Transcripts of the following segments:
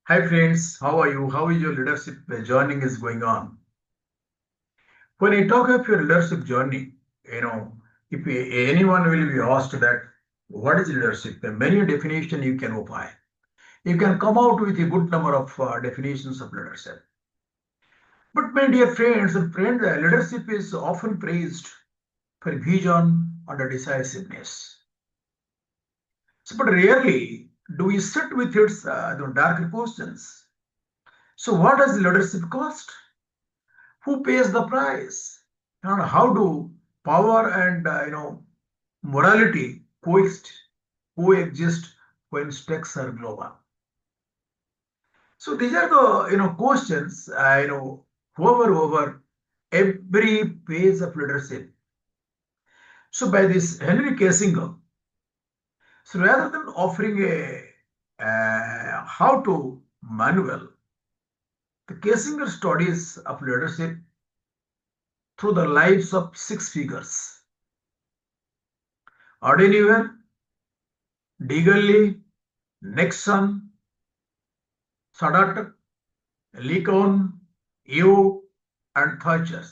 Hi friends, how are you? How is your leadership journey is going on? When I talk of your leadership journey, if anyone will be asked that what is leadership, there are many definitions you can apply. You can come out with a good number of definitions of leadership. But my dear friends, leadership is often praised for vision and decisiveness. But rarely do we sit with its the darker questions. So what does leadership cost? Who pays the price? And how do power and morality coexist when stakes are global? So these are the questions hover over every phase of leadership. So by this Henry Kissinger, so rather than offering a how to manual, the Kissinger studies of leadership through the lives of six figures: Eisenhower, Degalli, Nixon, Sadat, Lincoln, Eo, and Thatcher,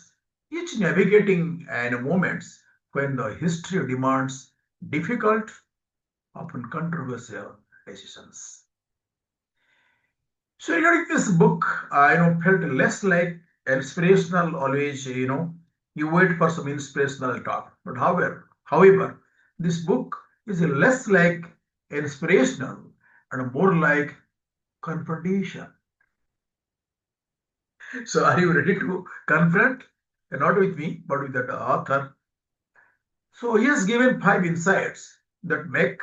each navigating moments when the history demands difficult, often controversial decisions. So regarding this book, I felt less like inspirational always, you wait for some inspirational talk. But however, this book is less like inspirational and more like confrontation. So are you ready to confront? Not with me, but with that author. So he has given five insights that make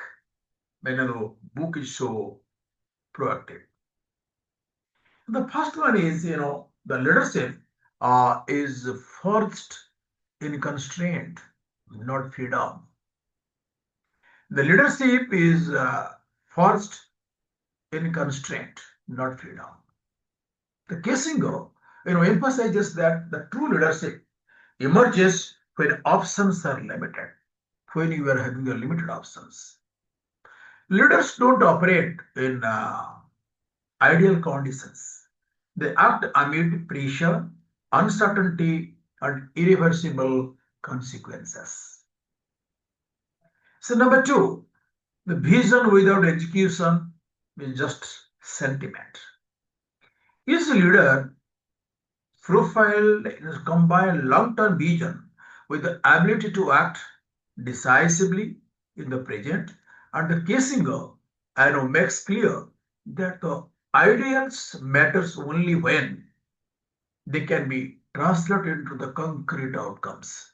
the book is so proactive. The first one is, the leadership is first in constraint, not freedom. The leadership is first in constraint, not freedom. The Kissinger, emphasizes that the true leadership emerges when options are limited, when you are having a limited options. Leaders don't operate in ideal conditions. They act amid pressure, uncertainty, and irreversible consequences. So, number two, the vision without execution is just sentiment. Each leader profile combine long-term vision with the ability to act decisively in the present, and the Kissinger makes clear that the ideals matters only when they can be translated into the concrete outcomes.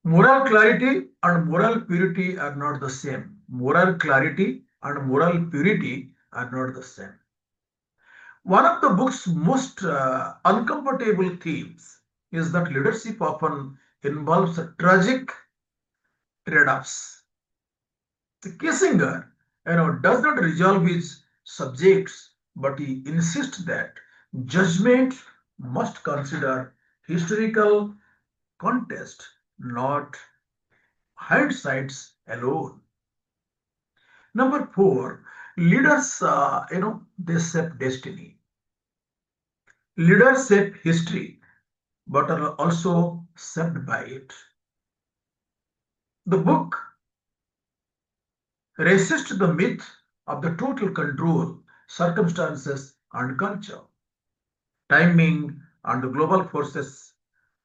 Moral clarity and moral purity are not the same. Moral clarity and moral purity are not the same. One of the book's most uncomfortable themes is that leadership often involves tragic trade-offs. The Kissinger, does not resolve his subjects, but he insists that judgment must consider historical context, not hindsights alone. Number four, leaders, they shape destiny. Leaders shape history, but are also shaped by it. The book resists the myth of the total control, circumstances, and culture, timing, and the global forces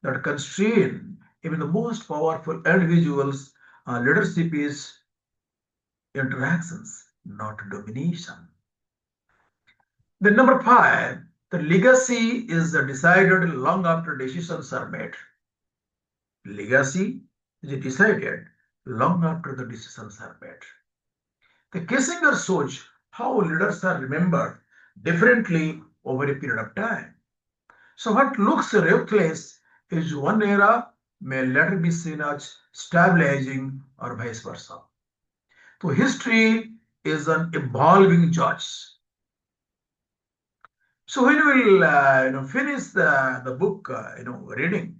that constrain even the most powerful individuals. Leadership is interactions, not domination. Then number five, the legacy is decided long after decisions are made. Legacy is decided long after the decisions are made. The Kissinger shows how leaders are remembered differently over a period of time. So what looks ruthless is one era may later be seen as stabilizing or vice versa. So history is an evolving judge. So when you will finish the book reading,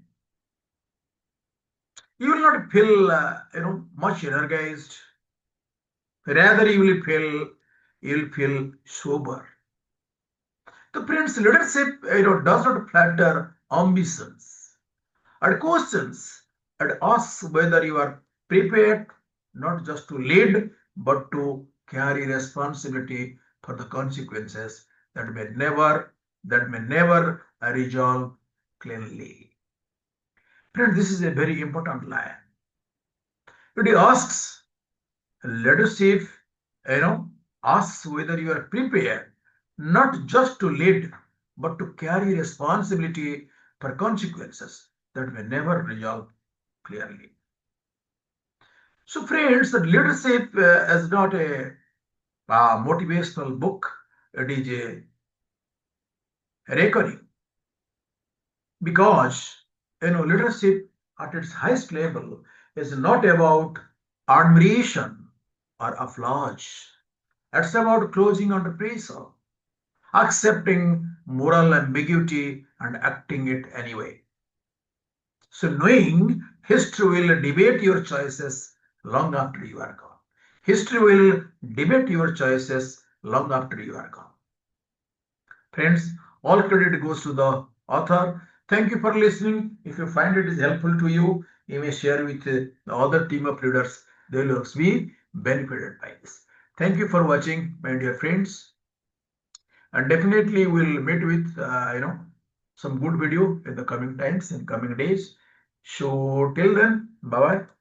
you will not feel much energized. Rather, you will feel you'll feel sober. The friends, leadership does not flatter ambitions. And questions and asks whether you are prepared not just to lead but to carry responsibility for the consequences that may never resolve cleanly. Friend, this is a very important line. It asks leadership, you know, asks whether you are prepared not just to lead but to carry responsibility for consequences that may never resolve clearly. So, friends, the leadership is not a motivational book. It is a reckoning because leadership at its highest level is not about admiration or applause. It's about closing under pressure, accepting moral ambiguity and acting it anyway. So, knowing history will debate your choices long after you are gone. History will debate your choices long after you are gone. Friends, all credit goes to the author. Thank you for listening. If you find it is helpful to you, you may share with the other team of readers. They will also be benefited by this. Thank you for watching, my dear friends. And definitely we'll meet with some good video in the coming times, in coming days. So till then, bye bye.